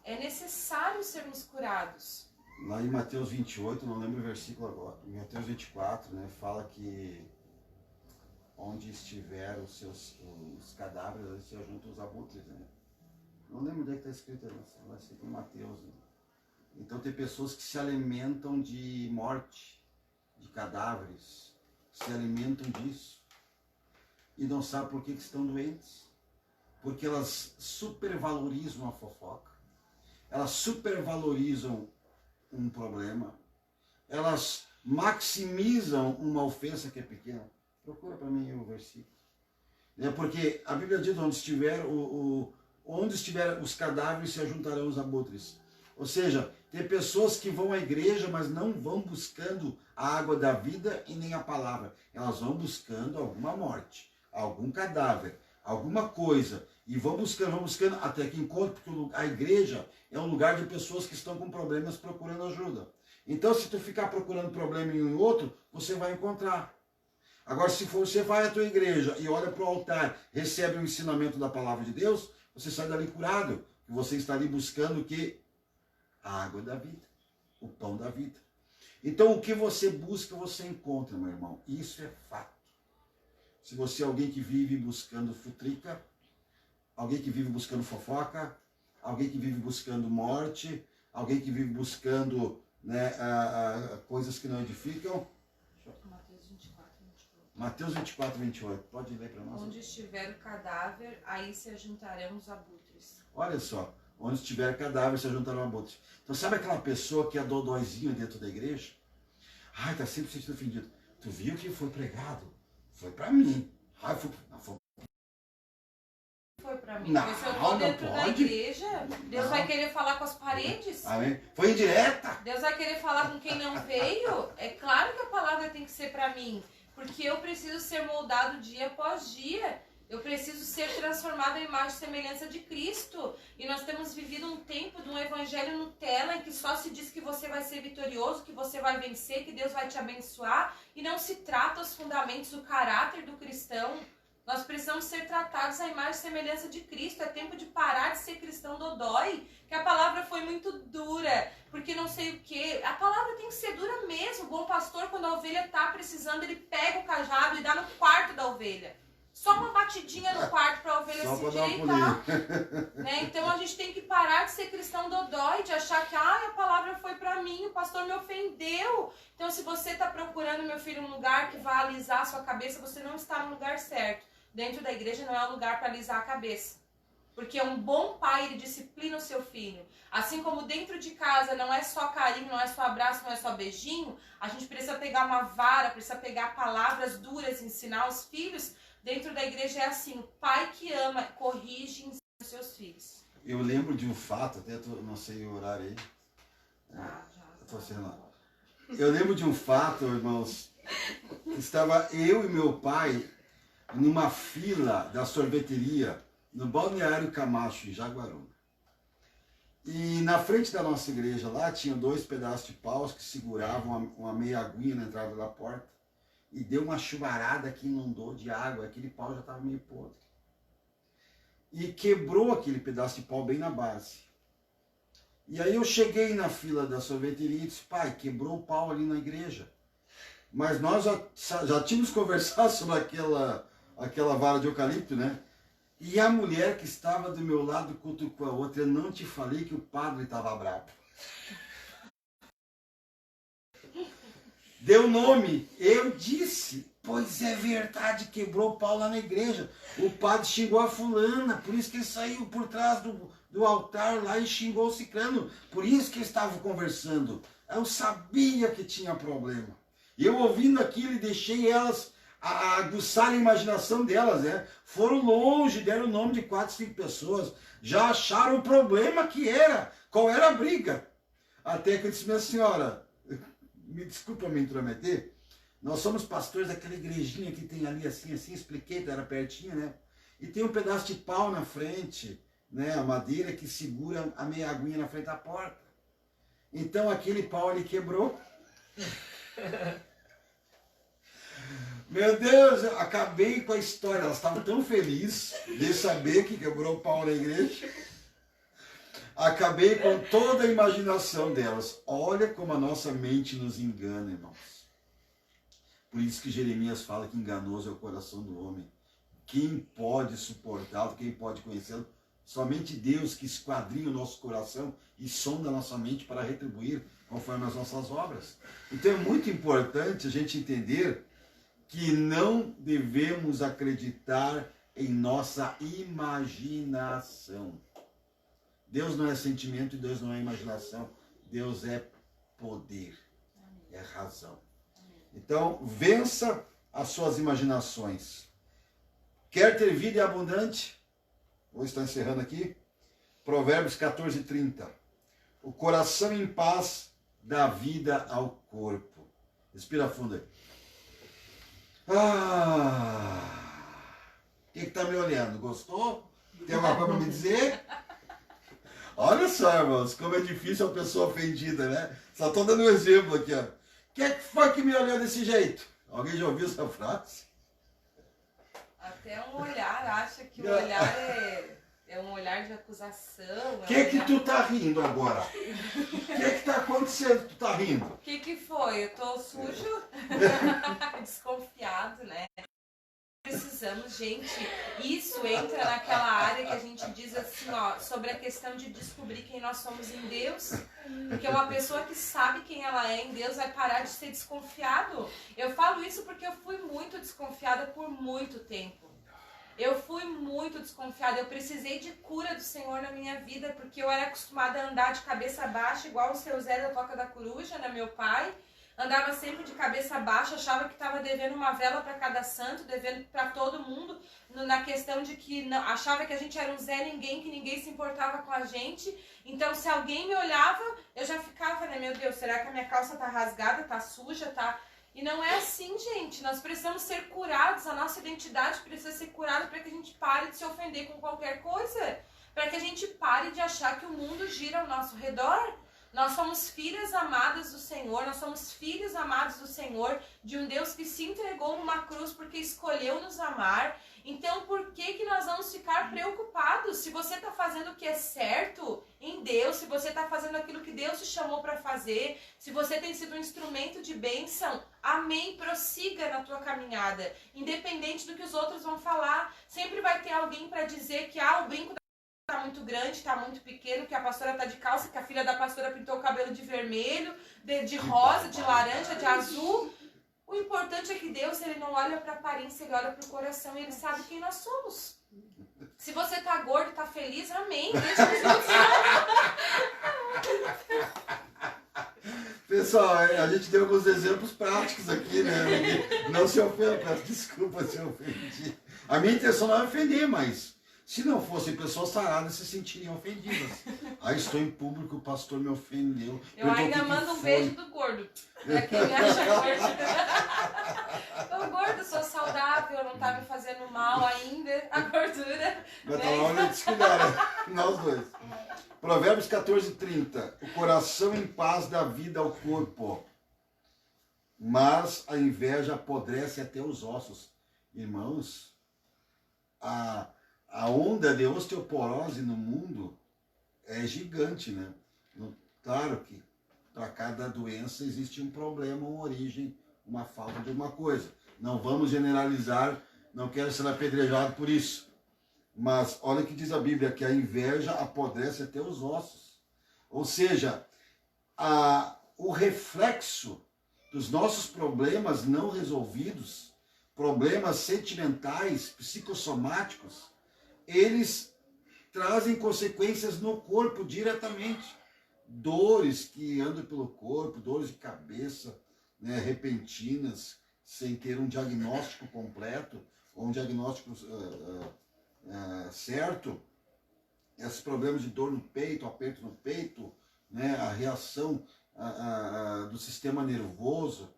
É necessário sermos curados. Lá em Mateus 28, não lembro o versículo agora, em Mateus 24, né, fala que onde estiver os cadáveres, ali se juntam os abutres, né? Não lembro onde é que está escrito, vai ser em Mateus, né? Então tem pessoas que se alimentam de morte, de cadáveres, se alimentam disso e não sabem por que estão doentes. Porque elas supervalorizam a fofoca, elas supervalorizam um problema, elas maximizam uma ofensa que é pequena. Procura para mim o versículo. É porque a Bíblia diz onde estiver os cadáveres se ajuntarão os abutres. Ou seja, tem pessoas que vão à igreja, mas não vão buscando a água da vida e nem a palavra. Elas vão buscando alguma morte, algum cadáver, alguma coisa. E vão buscando até que encontrem, porque a igreja é um lugar de pessoas que estão com problemas procurando ajuda. Então, se tu ficar procurando problema em um outro, você vai encontrar. Agora, se você vai à tua igreja e olha para o altar, recebe o ensinamento da palavra de Deus, você sai dali curado. Você está ali buscando o quê? A água da vida, o pão da vida. Então, o que você busca, você encontra, meu irmão. Isso é fato. Se você é alguém que vive buscando futrica, alguém que vive buscando fofoca, alguém que vive buscando morte, alguém que vive buscando, né, coisas que não edificam. Mateus 24:28. Mateus 24:28. Pode ler para nós? Onde estiver o cadáver, aí se ajuntarão os abutres. Olha só, onde estiver cadáver, se ajuntarão abutres. Então sabe aquela pessoa que é dodóizinho dentro da igreja? Ai, tá sempre se sentindo ofendido. Tu viu que foi pregado? Foi para mim. Ai, foi Foi pra mim. Não, Mas se eu tô não dentro da pode. igreja, Deus Não. vai querer falar com as paredes? Amém? Foi indireta. Deus vai querer falar com quem não veio? É claro que a palavra tem que ser pra mim. Porque eu preciso ser moldado dia após dia. Eu preciso ser transformado em imagem e semelhança de Cristo. E nós temos vivido um tempo de um evangelho Nutella em que só se diz que você vai ser vitorioso, que você vai vencer, que Deus vai te abençoar. E não se trata os fundamentos, o caráter do cristão. Nós precisamos ser tratados à imagem e semelhança de Cristo. É tempo de parar de ser cristão dodói, que a palavra foi muito dura, porque não sei o que. A palavra tem que ser dura mesmo. O bom pastor, quando a ovelha está precisando, ele pega o cajado e dá no quarto da ovelha. Só uma batidinha no quarto para a ovelha Só se para dar uma endireitar. polia. Né? Então a gente tem que parar de ser cristão dodói, de achar que a palavra foi para mim, o pastor me ofendeu. Então se você está procurando, meu filho, um lugar que vai alisar a sua cabeça, você não está no lugar certo. Dentro da igreja não é um lugar para alisar a cabeça. Porque um bom pai, ele disciplina o seu filho. Assim como dentro de casa não é só carinho, não é só abraço, não é só beijinho, a gente precisa pegar uma vara, precisa pegar palavras duras e ensinar os filhos. Dentro da igreja é assim, o pai que ama, corrige e ensina os seus filhos. Eu lembro de um fato, até não sei o horário aí. Eu lembro de um fato, irmãos, estava eu e meu pai numa fila da sorveteria no Balneário Camacho, em Jaguaruna. E na frente da nossa igreja lá tinha 2 pedaços de paus que seguravam uma meia aguinha na entrada da porta. E deu uma chuvarada que inundou de água, aquele pau já estava meio podre. E quebrou aquele pedaço de pau bem na base. E aí eu cheguei na fila da sorveteria e disse, pai, quebrou o pau ali na igreja. Mas nós já tínhamos conversado sobre aquela vara de eucalipto, né? E a mulher que estava do meu lado cutucou a outra, eu não te falei que o padre estava bravo. Deu nome, eu disse, pois é verdade, quebrou o pau lá na igreja. O padre xingou a fulana, por isso que ele saiu por trás do altar lá e xingou o ciclano. Por isso que eles estavam conversando. Eu sabia que tinha problema. E eu ouvindo aquilo e deixei elas aguçar a imaginação delas, né? Foram longe, deram o nome de 4, 5 pessoas, já acharam o problema que era, qual era a briga. Até que eu disse, minha senhora, me desculpa me intrometer, nós somos pastores daquela igrejinha que tem ali assim, expliquei, era pertinho, né? E tem um pedaço de pau na frente, né? A madeira que segura a meia aguinha na frente da porta. Então aquele pau ali quebrou. Meu Deus, eu acabei com a história. Elas estavam tão felizes de saber que quebrou o pau na igreja. Acabei com toda a imaginação delas. Olha como a nossa mente nos engana, irmãos. Por isso que Jeremias fala que enganoso é o coração do homem. Quem pode suportá-lo, quem pode conhecê-lo? Somente Deus que esquadrinha o nosso coração e sonda a nossa mente para retribuir conforme as nossas obras. Então é muito importante a gente entender que não devemos acreditar em nossa imaginação. Deus não é sentimento e Deus não é imaginação. Deus é poder, é razão. Então, vença as suas imaginações. Quer ter vida abundante? Vou estar encerrando aqui. Provérbios 14:30. O coração em paz dá vida ao corpo. Respira fundo aí. Quem que tá me olhando? Gostou? Tem alguma coisa para me dizer? Olha só, irmãos, como é difícil a pessoa ofendida, né? Só estou dando um exemplo aqui, ó. Quem é que foi que me olhou desse jeito? Alguém já ouviu essa frase? Até um olhar acha que o olhar é um olhar de acusação. O que tu tá rindo agora? O que tá acontecendo que tu tá rindo? O que foi? Eu tô sujo? Desconfiado, né? Precisamos precisamos, gente, isso entra naquela área que a gente diz assim, ó, sobre a questão de descobrir quem nós somos em Deus, porque uma pessoa que sabe quem ela é em Deus vai parar de ser desconfiado. Eu falo isso porque eu fui muito desconfiada por muito tempo. Eu fui muito desconfiada, eu precisei de cura do Senhor na minha vida, porque eu era acostumada a andar de cabeça baixa, igual o seu Zé da Toca da Coruja, né, meu pai. Andava sempre de cabeça baixa, achava que estava devendo uma vela para cada santo, devendo para todo mundo, na questão de que não, achava que a gente era um Zé Ninguém, que ninguém se importava com a gente. Então, se alguém me olhava, eu já ficava, né, meu Deus, será que a minha calça tá rasgada, tá suja, tá... E não é assim, gente. Nós precisamos ser curados, a nossa identidade precisa ser curada para que a gente pare de se ofender com qualquer coisa, para que a gente pare de achar que o mundo gira ao nosso redor. Nós somos filhas amadas do Senhor, nós somos filhos amados do Senhor, de um Deus que se entregou numa cruz porque escolheu nos amar. Então, por que nós vamos ficar preocupados? Se você está fazendo o que é certo em Deus, se você está fazendo aquilo que Deus te chamou para fazer, se você tem sido um instrumento de bênção, amém, prossiga na tua caminhada. Independente do que os outros vão falar, sempre vai ter alguém para dizer que o brinco tá muito grande, tá muito pequeno, que a pastora tá de calça, que a filha da pastora pintou o cabelo de vermelho, de rosa, de laranja, de azul. O importante é que Deus, ele não olha para a aparência, ele olha para o coração e ele sabe quem nós somos. Se você tá gordo e tá feliz, amém. Deixa os outros. Pessoal, a gente deu alguns exemplos práticos aqui, né? Não se ofenda, peço desculpa se eu ofendi. A minha intenção não é ofender, mas se não fossem pessoas saradas, se sentiriam ofendidas. Aí estou em público, o pastor me ofendeu. Eu ainda mando um beijo do gordo. Pra quem me acha gordo. Tô gordo, sou saudável, não tá me fazendo mal ainda. A gordura. Mas tá lá onde descuidaram, nós dois. Provérbios 14:30. O coração em paz dá vida ao corpo, mas a inveja apodrece até os ossos. Irmãos, a onda de osteoporose no mundo é gigante, né? Claro que para cada doença existe um problema, uma origem, uma falta de uma coisa. Não vamos generalizar, não quero ser apedrejado por isso. Mas olha o que diz a Bíblia, que a inveja apodrece até os ossos. Ou seja, o reflexo dos nossos problemas não resolvidos, problemas sentimentais, psicossomáticos, eles trazem consequências no corpo diretamente. Dores que andam pelo corpo, dores de cabeça, né, repentinas, sem ter um diagnóstico completo, ou um diagnóstico certo. Esses problemas de dor no peito, aperto no peito, né, a reação do sistema nervoso,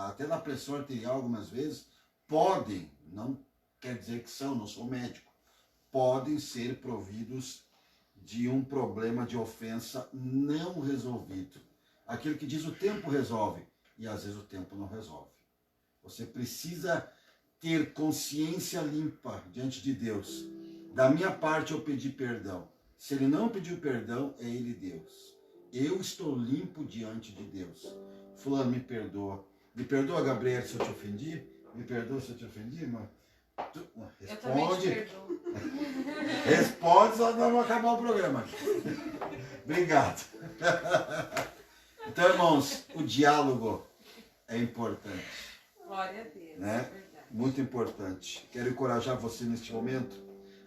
até da pressão arterial algumas vezes, podem, não quer dizer que são, não sou médico, podem ser providos de um problema de ofensa não resolvido. Aquilo que diz o tempo resolve, e às vezes o tempo não resolve. Você precisa ter consciência limpa diante de Deus. Da minha parte eu pedi perdão. Se ele não pediu perdão, é ele Deus. Eu estou limpo diante de Deus. Fulano, me perdoa. Me perdoa, Gabriel, se eu te ofendi? Me perdoa se eu te ofendi, irmã? Responde. Responde, só vamos acabar o programa. Obrigado. Então, irmãos, o diálogo é importante. Glória a Deus, né? É verdade. Muito importante. Quero encorajar você neste momento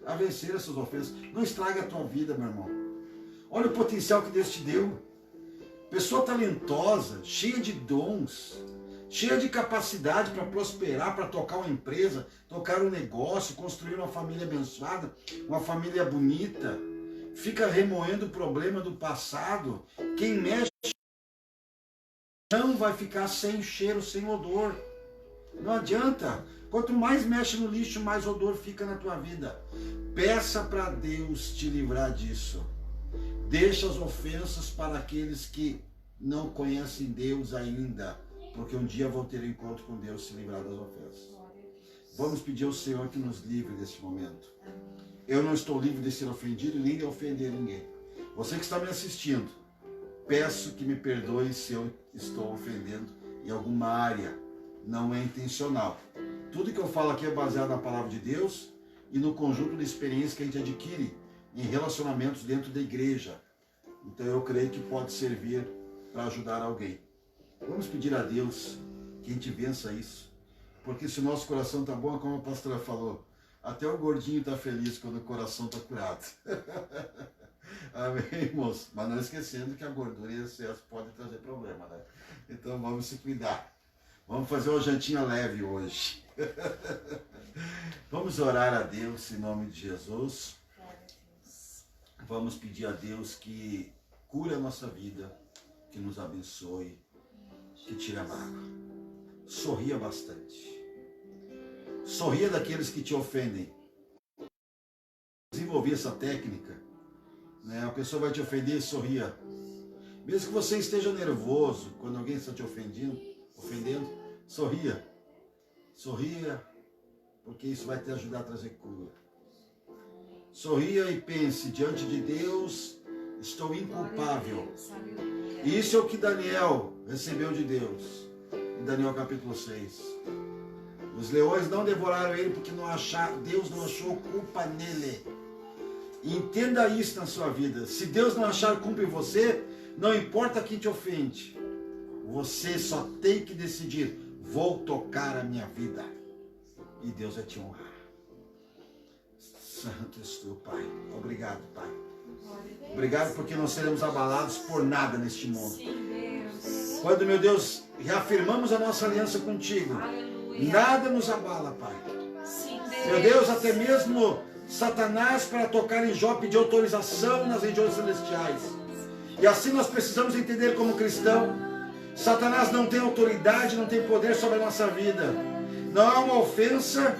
a vencer essas ofensas. Não estrague a tua vida, meu irmão. Olha o potencial que Deus te deu. Pessoa talentosa, cheia de dons, cheia de capacidade para prosperar, para tocar uma empresa, tocar um negócio, construir uma família abençoada, uma família bonita. Fica remoendo o problema do passado. Quem mexe não vai ficar sem cheiro, sem odor. Não adianta. Quanto mais mexe no lixo, mais odor fica na tua vida. Peça para Deus te livrar disso. Deixa as ofensas para aqueles que não conhecem Deus ainda, porque um dia vão ter encontro com Deus e se livrar das ofensas. Vamos pedir ao Senhor que nos livre desse momento. Eu não estou livre de ser ofendido nem de ofender ninguém. Você que está me assistindo, peço que me perdoe se eu estou ofendendo em alguma área. Não é intencional. Tudo que eu falo aqui é baseado na palavra de Deus e no conjunto de experiências que a gente adquire em relacionamentos dentro da igreja. Então eu creio que pode servir para ajudar alguém. Vamos pedir a Deus que a gente vença isso. Porque se o nosso coração está bom, como a pastora falou, até o gordinho está feliz quando o coração está curado. Amém, irmãos? Mas não esquecendo que a gordura e excesso podem trazer problema, né? Então vamos se cuidar. Vamos fazer uma jantinha leve hoje. Vamos orar a Deus em nome de Jesus. Vamos pedir a Deus que cure a nossa vida, que nos abençoe, que tire a mágoa. Sorria bastante. Sorria daqueles que te ofendem. Desenvolver essa técnica, né? A pessoa vai te ofender, sorria. Mesmo que você esteja nervoso, quando alguém está te ofendendo, sorria. Sorria, porque isso vai te ajudar a trazer cura. Sorria e pense, diante de Deus, estou inculpável. E isso é o que Daniel recebeu de Deus, em Daniel capítulo 6. Os leões não devoraram ele porque Deus não achou culpa nele. E entenda isso na sua vida. Se Deus não achar culpa em você, não importa quem te ofende. Você só tem que decidir, vou tocar a minha vida. E Deus vai te honrar. Santo és tu, Pai. Obrigado, Pai. Obrigado porque não seremos abalados por nada neste mundo. Quando, meu Deus, reafirmamos a nossa aliança contigo, nada nos abala, Pai. Meu Deus, até mesmo Satanás, para tocar em Jó, pediu autorização nas regiões celestiais. E assim nós precisamos entender como cristão, Satanás não tem autoridade, não tem poder sobre a nossa vida. Não é uma ofensa,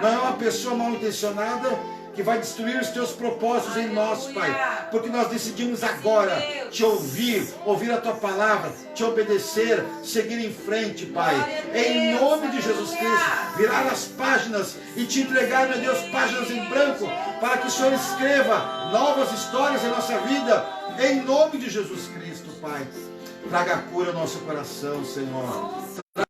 não é uma pessoa mal intencionada que vai destruir os teus propósitos em nós, Pai. Porque nós decidimos agora te ouvir a tua palavra, te obedecer, seguir em frente, Pai. Em nome de Jesus Cristo, virar as páginas e te entregar, meu Deus, páginas em branco, para que o Senhor escreva novas histórias em nossa vida, em nome de Jesus Cristo, Pai. Traga cura ao nosso coração, Senhor. Traga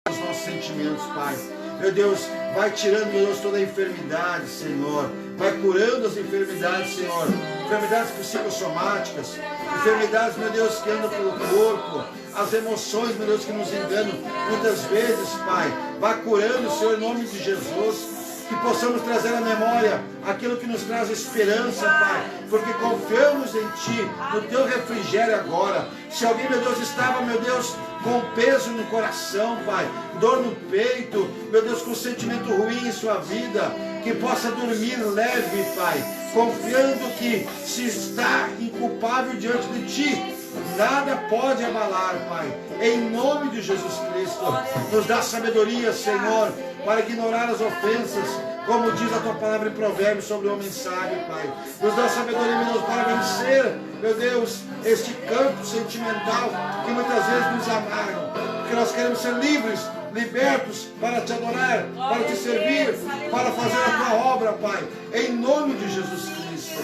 os nossos sentimentos, Pai. Meu Deus, vai tirando, meu Deus, toda a enfermidade, Senhor. Vai curando as enfermidades, Senhor. Enfermidades psicossomáticas. Enfermidades, meu Deus, que andam pelo corpo. As emoções, meu Deus, que nos enganam muitas vezes, Pai. Vai curando, Senhor, em nome de Jesus. Que possamos trazer à memória aquilo que nos traz esperança, Pai. Porque confiamos em Ti, no Teu refrigério agora. Se alguém, meu Deus, estava, meu Deus, com peso no coração, Pai, dor no peito, meu Deus, com sentimento ruim em sua vida, que possa dormir leve, Pai, confiando que se está inculpável diante de Ti, nada pode abalar, Pai. Em nome de Jesus Cristo, nos dá sabedoria, Senhor, para ignorar as ofensas, como diz a Tua palavra em Provérbios sobre o homem sábio, Pai. Nos dá sabedoria, meu Deus, para vencer, meu Deus, este campo sentimental que muitas vezes nos amarram. Porque nós queremos ser livres, libertos para Te adorar, para Te servir, para fazer a Tua obra, Pai. Em nome de Jesus Cristo,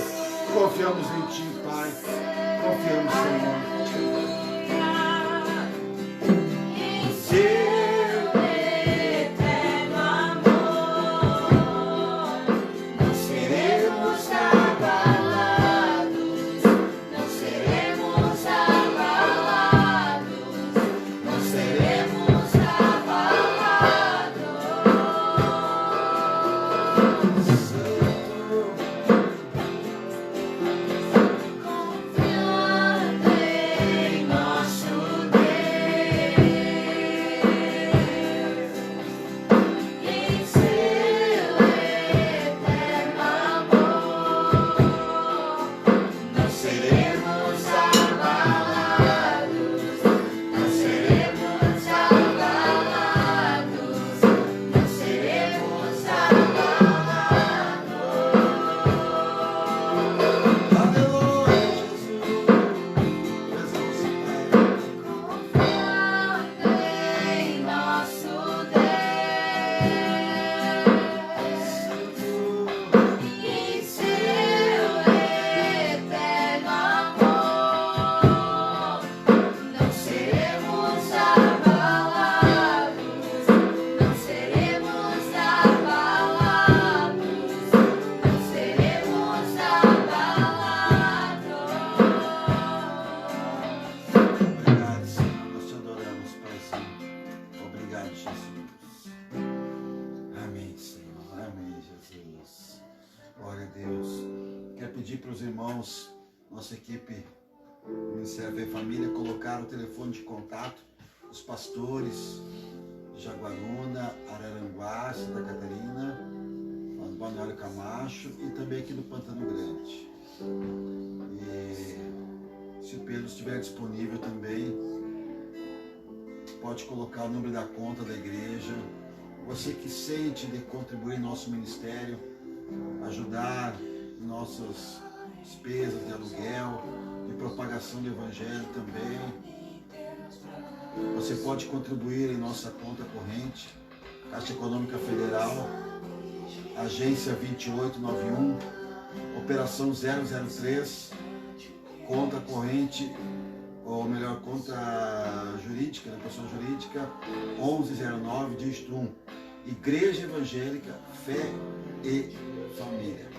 confiamos em Ti, Pai. Confiamos, Senhor. Confiamos irmãos, nossa equipe do Ministério Fé e Família, colocaram o telefone de contato dos pastores de Jaguaruna, Araranguá, Santa Catarina, do Balneário Camacho e também aqui do Pantano Grande. E se o Pedro estiver disponível também, pode colocar o número da conta da igreja. Você que sente de contribuir em nosso ministério, ajudar em nossas despesas de aluguel, de propagação do Evangelho também. Você pode contribuir em nossa conta corrente, Caixa Econômica Federal, agência 2891, operação 003, conta corrente, ou melhor, conta jurídica, pessoa jurídica, 1109, dígito 1, Igreja Evangélica Fé e Família.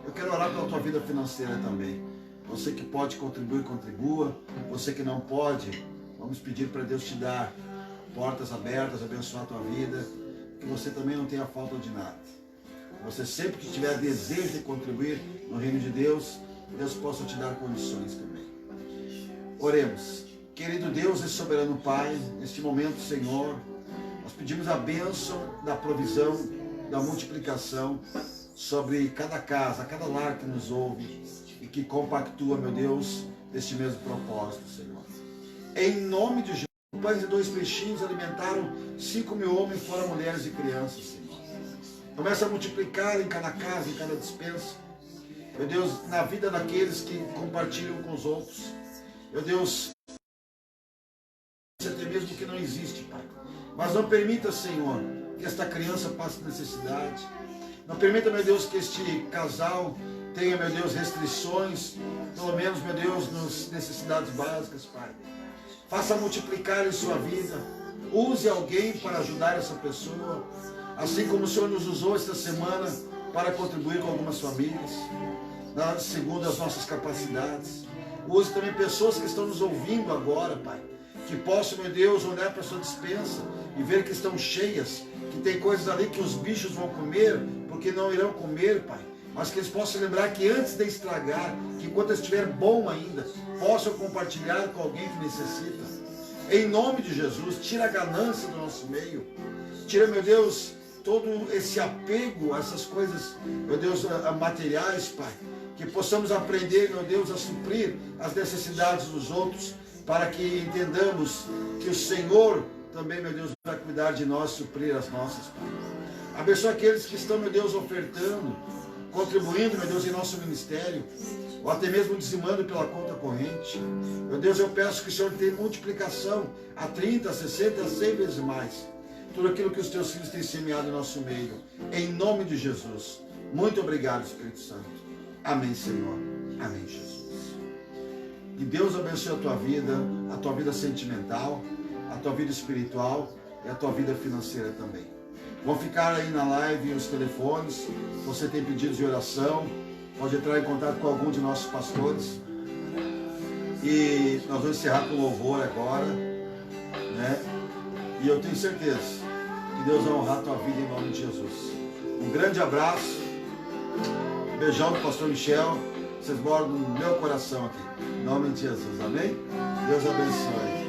Eu quero orar pela tua vida financeira também. Você que pode contribuir, contribua. Você que não pode, vamos pedir para Deus te dar portas abertas, abençoar a tua vida, que você também não tenha falta de nada. Você sempre que tiver desejo de contribuir no reino de Deus, Deus possa te dar condições também. Oremos. Querido Deus e soberano Pai, neste momento, Senhor, nós pedimos a bênção da provisão, da multiplicação sobre cada casa, cada lar que nos ouve e que compactua, meu Deus, deste mesmo propósito, Senhor. Em nome de Jesus, pães e 2 peixinhos alimentaram 5.000 homens, fora mulheres e crianças, Senhor. Começa a multiplicar em cada casa, em cada despensa. Meu Deus, na vida daqueles que compartilham com os outros. Meu Deus, até mesmo que não existe, Pai. Mas não permita, Senhor, que esta criança passe necessidade. Não permita, meu Deus, que este casal tenha, meu Deus, restrições, pelo menos, meu Deus, nas necessidades básicas, Pai. Faça multiplicar em sua vida. Use alguém para ajudar essa pessoa. Assim como o Senhor nos usou esta semana para contribuir com algumas famílias, segundo as nossas capacidades. Use também pessoas que estão nos ouvindo agora, Pai, que possam, meu Deus, olhar para a sua despensa e ver que estão cheias, que tem coisas ali que os bichos vão comer, porque não irão comer, Pai, mas que eles possam lembrar que antes de estragar, que enquanto estiver bom ainda, possam compartilhar com alguém que necessita. Em nome de Jesus, tira a ganância do nosso meio, tira, meu Deus, todo esse apego a essas coisas, meu Deus, a materiais, Pai, que possamos aprender, meu Deus, a suprir as necessidades dos outros, para que entendamos que o Senhor também, meu Deus, vai cuidar de nós, suprir as nossas, Pai. Abençoa aqueles que estão, meu Deus, ofertando, contribuindo, meu Deus, em nosso ministério, ou até mesmo dizimando pela conta corrente. Meu Deus, eu peço que o Senhor tenha multiplicação a 30, a 60, a 100 vezes mais. Tudo aquilo que os teus filhos têm semeado em nosso meio. Em nome de Jesus. Muito obrigado, Espírito Santo. Amém, Senhor. Amém, Jesus. Que Deus abençoe a tua vida sentimental, a tua vida espiritual e a tua vida financeira também. Vão ficar aí na live os telefones. Se você tem pedidos de oração, pode entrar em contato com algum de nossos pastores. E nós vamos encerrar com louvor agora, né? E eu tenho certeza que Deus vai honrar a tua vida em nome de Jesus. Um grande abraço. Beijão do pastor Michel. Vocês moram no meu coração aqui. Em nome de Jesus. Amém? Deus abençoe.